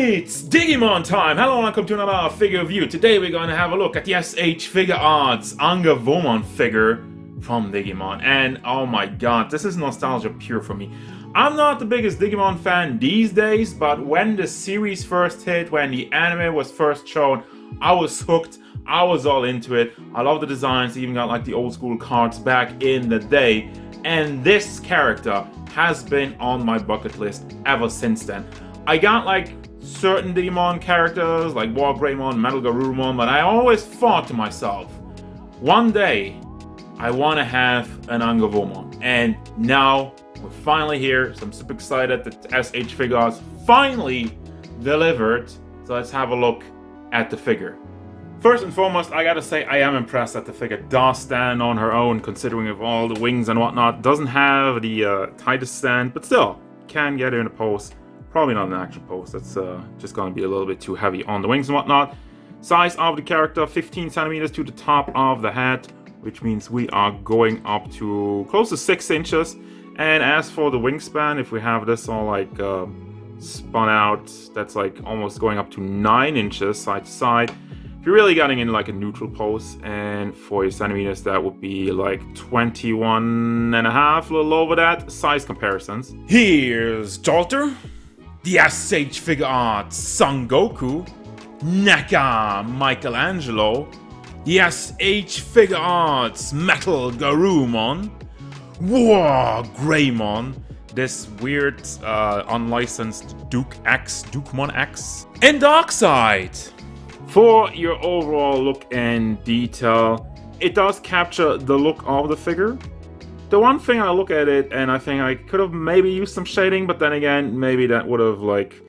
It's Digimon time! Hello and welcome to another figure review. Today we're going to have a look at the SH Figuarts Angewomon figure from Digimon. And oh my god, this is nostalgia pure for me. I'm not the biggest Digimon fan these days, but when the series first hit, when the anime was first shown, I was hooked. I was all into it. I love the designs, even got like the old school cards back in the day. And this character has been on my bucket list ever since then. I got like certain Digimon characters like War Greymon, Metal Garurumon, but I always thought to myself, one day I want to have an Angewomon. And now we're finally here, so I'm super excited that SH Figuarts finally delivered. So let's have a look at the figure. First and foremost, I gotta say I am impressed that the figure does stand on her own, considering of all the wings and whatnot. Doesn't have the tightest stand, but still can get her in a pose. Probably not an action pose. That's just gonna be a little bit too heavy on the wings and whatnot. Size of the character, 15 centimeters to the top of the head, which means we are going up to close to 6 inches. And as for the wingspan, if we have this all like spun out, that's like almost going up to 9 inches side to side. If you're really getting in like a neutral pose, and 40 centimeters, that would be like 21 and a half, a little over that. Size comparisons. Here's Jolter, the SH Figuarts Son Goku, Naka Michelangelo, the SH Figuarts Metal Garurumon, War Greymon, this weird unlicensed Dukemon X, and Darkseid. For your overall look and detail, it does capture the look of the figure. The one thing I look at it and I think I could have maybe used some shading, but then again, maybe that would have like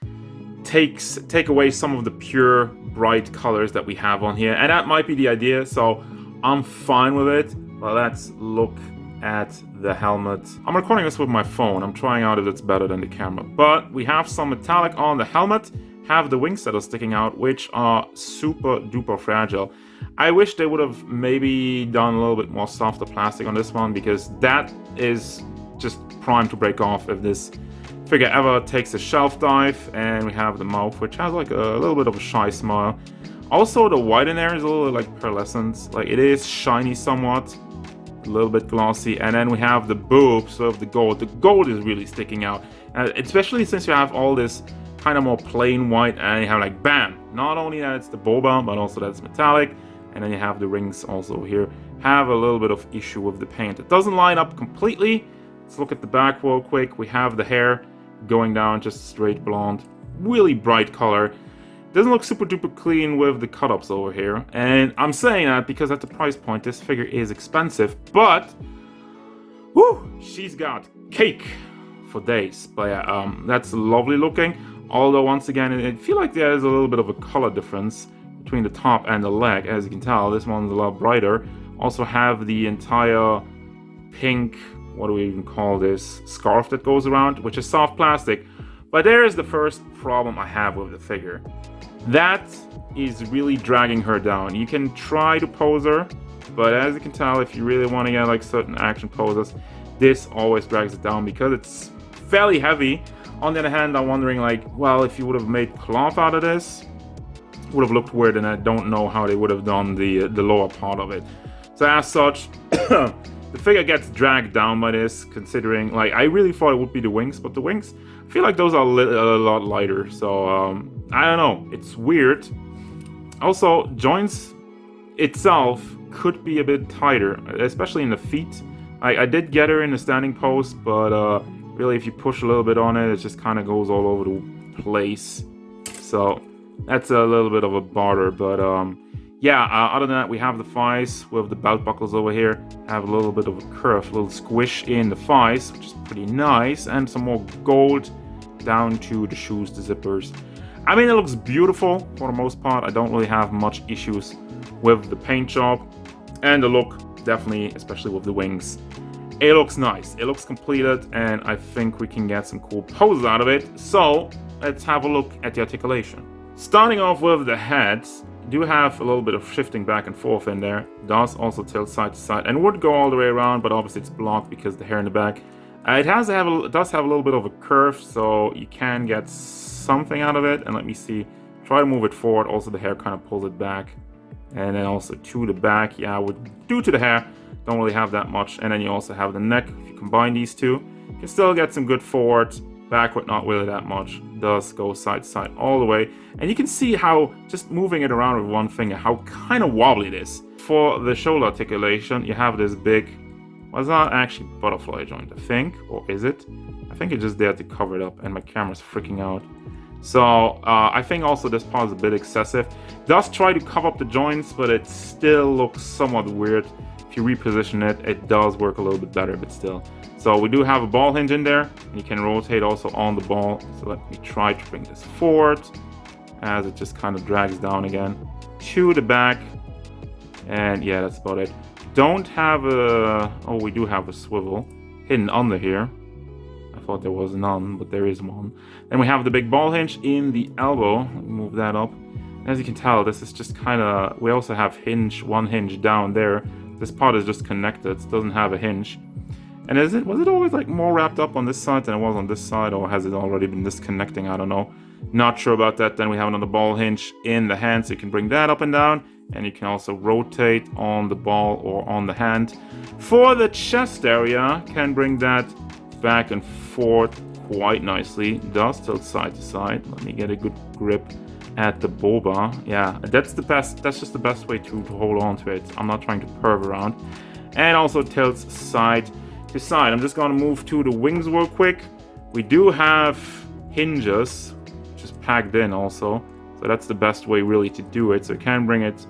take away some of the pure bright colors that we have on here, and that might be the idea, so I'm fine with it. But let's look at the helmet. I'm recording this with my phone. I'm trying out if it's better than the camera, but we have some metallic on the helmet. Have the wings that are sticking out, which are super duper fragile. I wish they would have maybe done a little bit more softer plastic on this one, because that is just primed to break off if this figure ever takes a shelf dive. And we have the mouth, which has like a little bit of a shy smile. Also, the white in there is a little like pearlescent, like it is shiny somewhat, a little bit glossy. And then we have the boobs with the gold. The gold is really sticking out, especially since you have all this kind of more plain white, and you have like bam, not only that it's the boba, but also that's metallic. And then you have the rings also here have a little bit of issue with the paint. It doesn't line up completely. Let's look at the back real quick. We have the hair going down just straight blonde, really bright color. Doesn't look super duper clean with the cut-ups over here, and I'm saying that because at the price point this figure is expensive, but whoo, she's got cake for days. But yeah, that's lovely looking. Although, once again, I feel like there is a little bit of a color difference between the top and the leg. As you can tell, this one's a lot brighter. Also have the entire pink, what do we even call this, scarf that goes around, which is soft plastic. But there is the first problem I have with the figure. That is really dragging her down. You can try to pose her, but as you can tell, if you really want to get like certain action poses, this always drags it down because it's fairly heavy. On the other hand, I'm wondering, like, well, if you would have made cloth out of this, it would have looked weird, and I don't know how they would have done the lower part of it. So as such, the figure gets dragged down by this, considering, like, I really thought it would be the wings, but the wings, I feel like those are a lot lighter. So, I don't know. It's weird. Also, joints itself could be a bit tighter, especially in the feet. I did get her in a standing pose, but really, if you push a little bit on it, it just kind of goes all over the place. So that's a little bit of a bother. But yeah, other than that, we have the thighs with the belt buckles over here. Have a little bit of a curve, a little squish in the thighs, which is pretty nice. And some more gold down to the shoes, the zippers. I mean, it looks beautiful for the most part. I don't really have much issues with the paint job. And the look, definitely, especially with the wings. It looks nice, it looks completed, and I think we can get some cool poses out of it. So let's have a look at the articulation. Starting off with the head, you do have a little bit of shifting back and forth in there. Does also tilt side to side and would go all the way around, but obviously it's blocked because the hair in the back. It does have a little bit of a curve, so you can get something out of it. And let me see. Try to move it forward. Also, the hair kind of pulls it back. And then also to the back. Yeah, due to the hair, don't really have that much. And then you also have the neck. If you combine these two, you can still get some good forward. Backward, not really that much. Does go side to side all the way. And you can see how, just moving it around with one finger, how kind of wobbly it is. For the shoulder articulation, you have this big, well, it's not actually butterfly joint, I think. Or is it? I think it's just there to cover it up, and my camera's freaking out. So I think also this part is a bit excessive. It does try to cover up the joints, but it still looks somewhat weird. If you reposition it, it does work a little bit better, but still. So we do have a ball hinge in there, and you can rotate also on the ball. So let me try to bring this forward as it just kind of drags down again to the back. And yeah, that's about it. Don't have a, oh, we do have a swivel hidden under here. I thought there was none, but there is one. Then we have the big ball hinge in the elbow. Let me move that up. As you can tell, this is just kind of, we also have one hinge down there. This part is just connected, it doesn't have a hinge. And was it always like more wrapped up on this side than it was on this side, or has it already been disconnecting? I don't know. Not sure about that. Then we have another ball hinge in the hand, so you can bring that up and down, and you can also rotate on the ball or on the hand. For the chest area, can bring that back and forth quite nicely. It does tilt side to side. Let me get a good grip at the boba. Yeah, that's the best. That's just the best way to hold on to it. I'm not trying to perv around. And also tilts side to side. I'm just going to move to the wings real quick. We do have hinges just packed in also, so that's the best way really to do it. So you can bring it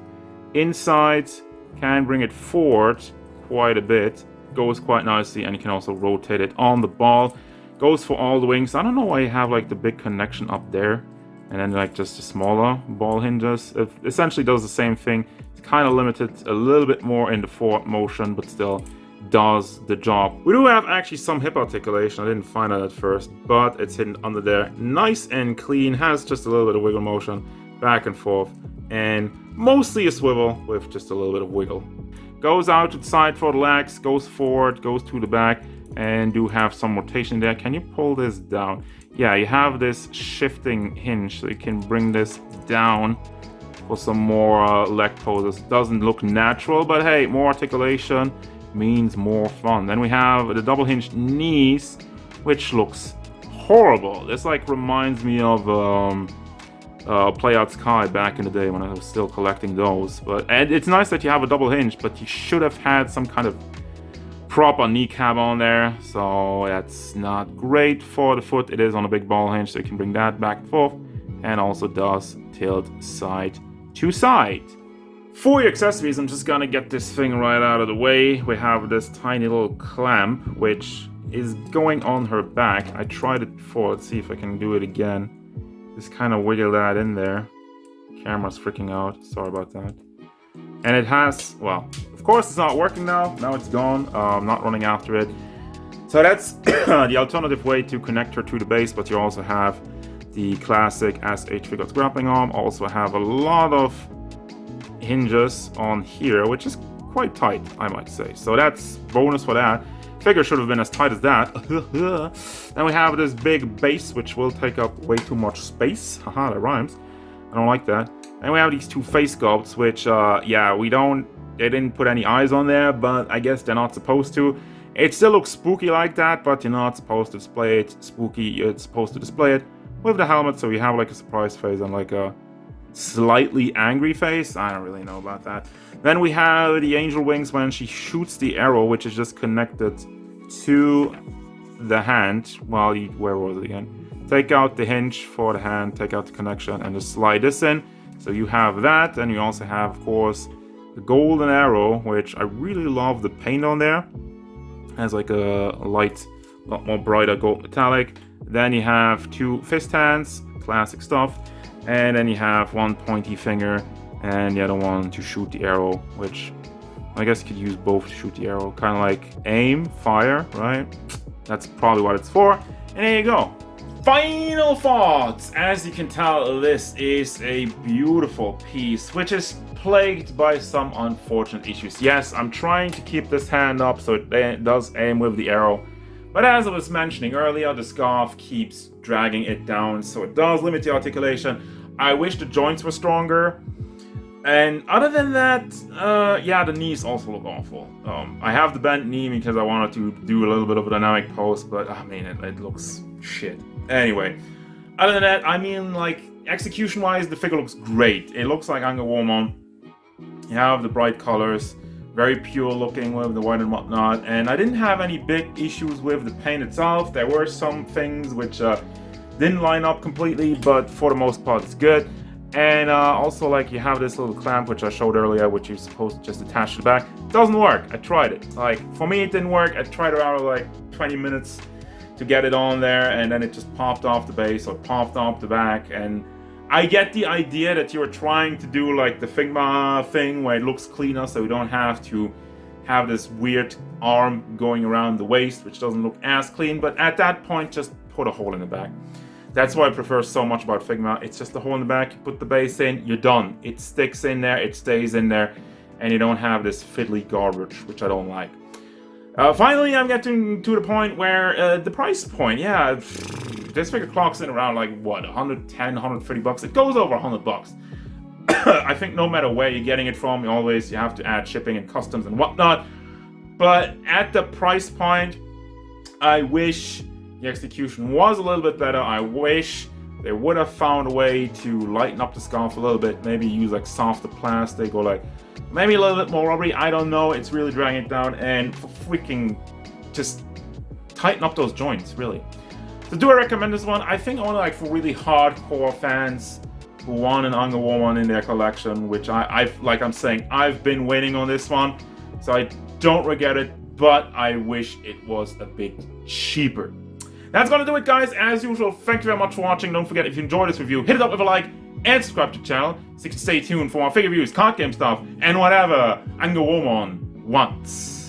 inside, can bring it forward quite a bit, goes quite nicely, and you can also rotate it on the ball. Goes for all the wings. I don't know why you have like the big connection up there and then like just the smaller ball hinges. It essentially does the same thing. It's kind of limited a little bit more in the forward motion, but still does the job. We do have actually some hip articulation. I didn't find that at first, but it's hidden under there. Nice and clean. Has just a little bit of wiggle motion back and forth, and mostly a swivel with just a little bit of wiggle. Goes out to the side for the legs, goes forward, goes to the back, and do have some rotation there. Can you pull this down? Yeah, you have this shifting hinge, so you can bring this down for some more leg poses. Doesn't look natural, but hey, more articulation means more fun. Then we have the double hinged knees, which looks horrible. This like reminds me of Playout Sky back in the day when I was still collecting those. And it's nice that you have a double hinge, but you should have had some kind of proper kneecap on there, so that's not great for the foot. It is on a big ball hinge, so you can bring that back and forth, and also does tilt side to side. For your accessories, I'm just gonna get this thing right out of the way. We have this tiny little clamp, which is going on her back. I tried it before. Let's see if I can do it again. Just kind of wiggle that in there. Camera's freaking out. Sorry about that. And it has, well, of course it's not working now. Now it's gone. I'm not running after it. So that's the alternative way to connect her to the base, but you also have the classic SH Figuarts grappling arm. Also have a lot of hinges on here, which is quite tight, I might say. So that's bonus for that. Figure should have been as tight as that. Then we have this big base, which will take up way too much space. Haha, that rhymes. I don't like that. And we have these two face sculpts, which, yeah, they didn't put any eyes on there, but I guess they're not supposed to. It still looks spooky like that, but you're not supposed to display it spooky. You're supposed to display it with the helmet, so you have like a surprise face and like a slightly angry face. I don't really know about that. Then we have the angel wings when she shoots the arrow, which is just connected to the hand. Well, where was it again? Take out the hinge for the hand, take out the connection, and just slide this in. So you have that, and you also have, of course, the golden arrow, which I really love the paint on there. Has like a light, a lot more brighter gold metallic. Then you have two fist hands, classic stuff. And then you have one pointy finger and the other one to shoot the arrow, which I guess you could use both to shoot the arrow. Kind of like aim, fire, right? That's probably what it's for. And there you go. Final thoughts. As you can tell, this is a beautiful piece, which is plagued by some unfortunate issues. Yes, I'm trying to keep this hand up so it does aim with the arrow, But as I was mentioning earlier, the scarf keeps dragging it down, so it does limit the articulation. I wish the joints were stronger. And other than that, yeah, the knees also look awful. I have the bent knee because I wanted to do a little bit of a dynamic pose, but I mean, it looks shit. Anyway, other than that, I mean, like, execution-wise, the figure looks great. It looks like Angewomon. You have the bright colors, very pure looking with the white and whatnot, and I didn't have any big issues with the paint itself. There were some things which didn't line up completely, but for the most part, it's good. And also, like, you have this little clamp, which I showed earlier, which you're supposed to just attach to the back. It doesn't work. I tried it. Like, for me, it didn't work. I tried it out like 20 minutes to get it on there, and then it just popped off the base or popped off the back. And I get the idea that you're trying to do, like, the Figma thing where it looks cleaner, so you don't have to have this weird arm going around the waist, which doesn't look as clean. But at that point, just put a hole in the back. That's what I prefer so much about Figma. It's just a hole in the back, you put the base in, you're done. It sticks in there, it stays in there, and you don't have this fiddly garbage, which I don't like. Finally, I'm getting to the point where the price point, yeah, this figure clocks in around like, what, 110, 130 bucks? It goes over 100 bucks. I think no matter where you're getting it from, you have to add shipping and customs and whatnot. But at the price point, I wish the execution was a little bit better. I wish they would have found a way to lighten up the scarf a little bit. Maybe use like softer plastic or like maybe a little bit more rubbery. I don't know. It's really dragging it down, and for freaking just tighten up those joints, really. So do I recommend this one? I think only like for really hardcore fans who want an Angewomon in their collection, which like I'm saying, I've been waiting on this one, so I don't regret it, but I wish it was a bit cheaper. That's gonna do it, guys. As usual, thank you very much for watching. Don't forget, if you enjoyed this review, hit it up with a like and subscribe to the channel so you can stay tuned for more figure reviews, card game stuff, and whatever Angewomon wants.